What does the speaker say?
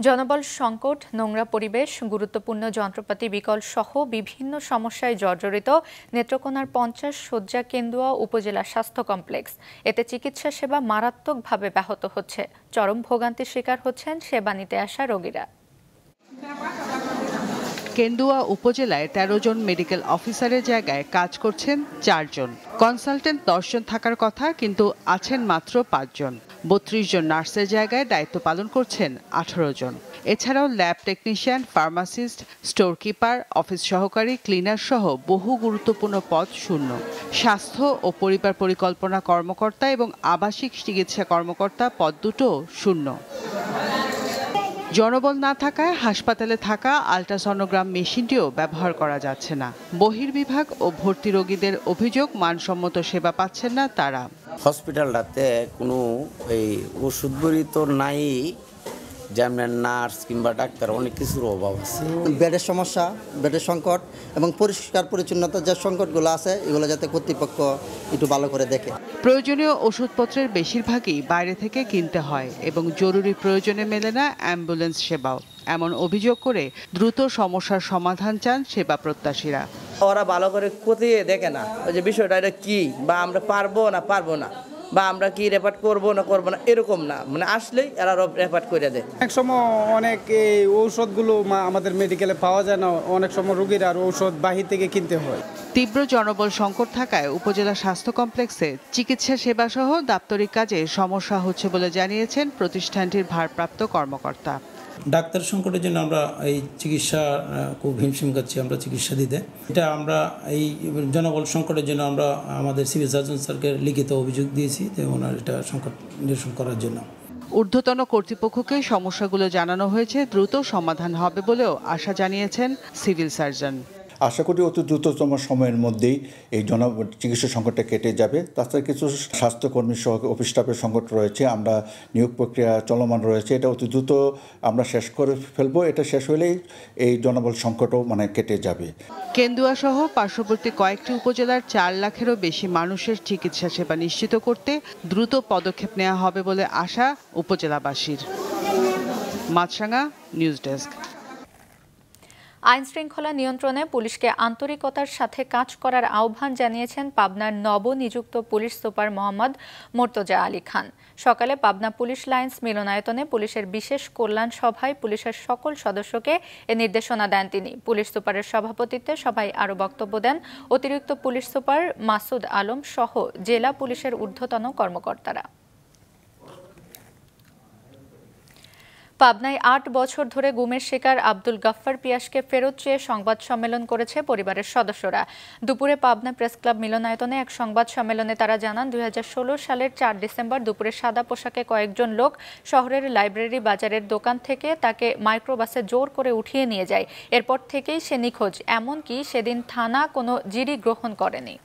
জনবল সংকট, নোংরা পরিবেশ, গুরুত্বপূর্ণ যন্ত্রপাতি বিকল সহ বিভিন্ন সমস্যায় জর্জরিত নেত্রকোনার 50 শয্যা কেন্দুয়া উপজেলা স্বাস্থ্য কমপ্লেক্স। এতে চিকিৎসা সেবা মারাত্মকভাবে ব্যাহত হচ্ছে। চরম ভোগান্তির শিকার হচ্ছেন সেবা নিতে আসা রোগীরা। কেন্দুয়া উপজেলায় 13 জন মেডিকেল অফিসারের জায়গায় কাজ করছেন 4 জন। কনসালটেন্ট 10 জন থাকার কথা, কিন্তু আছেন মাত্র 5 জন। 32 জন নার্সের জায়গায় দায়িত্ব পালন করছেন 18 জন। এছাড়াও lab technician, pharmacist, store keeper, office সহকারী, ক্লিনার সহ বহু গুরুত্বপূর্ণ পদ শূন্য। স্বাস্থ্য ও পরিবার পরিকল্পনা কর্মকর্তা এবং আবাসিক চিকিৎসা কর্মকর্তা পদ দুটো শূন্য। জনবল না থাকায় হাসপাতালে থাকা আল্ট্রাসনোগ্রাম মেশিনটিও ব্যবহার করা যাচ্ছে না। বহির্বিভাগ ও ভর্তি রোগীদের অভিযোগ, মানসম্মত সেবা পাচ্ছেন না তারা। হসপিটালটাতে কোনো এই ওষুধ বড়ি তো নাই, যেমন নার্স কিংবা ডাক্তার অনেক কিছুর অভাব আছে। বেডের সমস্যা, বেডের সংকট এবং পরিষ্কার পরিচ্ছন্নতার যে সংকটগুলো আছে এগুলো যাতে কর্তৃপক্ষ একটু ভালো করে দেখে। প্রয়োজনীয় ওষুধপত্রের বেশিরভাগই বাইরে থেকে কিনতে হয় এবং জরুরি প্রয়োজনে মেলে না অ্যাম্বুলেন্স সেবাও। এমন অভিযোগ করে দ্রুত সমস্যার সমাধান চান সেবা প্রত্যাশীরা। ওরা ভালো করে খতিয়ে দেখে না ওই যে বিষয়টা এটা কি, বা আমরা পারবো না, বা আমরা কি রেপার্ট করবো না এরকম না, মানে আসলেই এরা রেপার্ট করে দেয়। এক সময় অনেক এই ঔষধগুলো আমাদের মেডিকেলে পাওয়া যায় না, অনেক সময় রোগীর আর ঔষধ বাহির থেকে কিনতে হয়। তীব্র জনবল সংকট থাকায় উপজেলা স্বাস্থ্য কমপ্লেক্সে চিকিৎসা সেবা সহ দাপ্তরিক কাজে সমস্যা হচ্ছে বলে জানিয়েছেন প্রতিষ্ঠানটির ভারপ্রাপ্ত কর্মকর্তা। ডাক্তার সংকটের জন্য আমরা এই চিকিৎসা খুব হিমশিম খাচ্ছি আমরা চিকিৎসা দিতে। এটা আমরা এই জনবল সংকটের জন্য আমরা আমাদের সিভিল সার্জন স্যারকে লিখিত অভিযোগ দিয়েছি যে ওনার এটা সংকট নিরসন করার জন্য। ঊর্ধ্বতন কর্তৃপক্ষকে সমস্যাগুলো জানানো হয়েছে, দ্রুত সমাধান হবে বলেও আশা জানিয়েছেন সিভিল সার্জন। আশা করি অতি দ্রুততম সময়ের মধ্যেই এই চিকিৎসা সংকটটা কেটে যাবে। তাছাড়া কিছু স্বাস্থ্যকর্মী সহ অফিস স্টাফের সংকট রয়েছে, আমরা নিয়োগ প্রক্রিয়া চলমান রয়েছে, এটা অতি দ্রুত আমরা শেষ করে ফেলবো। এটা শেষ হলেই এই জনবল সংকটও কেটে যাবে। কেন্দুয়া সহ পার্শ্ববর্তী কয়েকটি উপজেলার 4 লাখেরও বেশি মানুষের চিকিৎসা সেবা নিশ্চিত করতে দ্রুত পদক্ষেপ নেওয়া হবে বলে আশা উপজেলাবাসীর। মাছরাঙা, নিউজ ডেস্ক। আইন শৃঙ্খলা নিয়ন্ত্রণে পুলিশকে আন্তরিকতার সাথে কাজ করার আহ্বান জানিয়েছেন পাবনার নবনিযুক্ত পুলিশ সুপার মোহাম্মদ মোর্তজা আলী খান। সকালে পাবনা পুলিশ লাইন্স মিলনায়তনে পুলিশের বিশেষ কল্যাণ সভায় পুলিশের সকল সদস্যকে এ নির্দেশনা দেন তিনি। পুলিশ সুপারের সভাপতিত্বে সভায় আরও বক্তব্য দেন অতিরিক্ত পুলিশ সুপার মাসুদ আলম সহ জেলা পুলিশের ঊর্ধ্বতন কর্মকর্তারা। পাবনায় 8 বছর ধরে গুমের শিকার আব্দুল গাফফার পিয়াসকে ফেরত চেয়ে সংবাদ সম্মেলন করেছে পরিবারের সদস্যরা। দুপুরে পাবনা প্রেস ক্লাব মিলনায়তনে এক সংবাদ সম্মেলনে তারা জানান, 2016 সালের 4 ডিসেম্বর দুপুরে সাদা পোশাকে কয়েকজন লোক শহরের লাইব্রেরি বাজারের দোকান থেকে তাকে মাইক্রোবাসে জোর করে উঠিয়ে নিয়ে যায়। এরপর থেকেই সে নিখোঁজ, এমনকি সেদিন থানা কোনো জিডি গ্রহণ করেনি।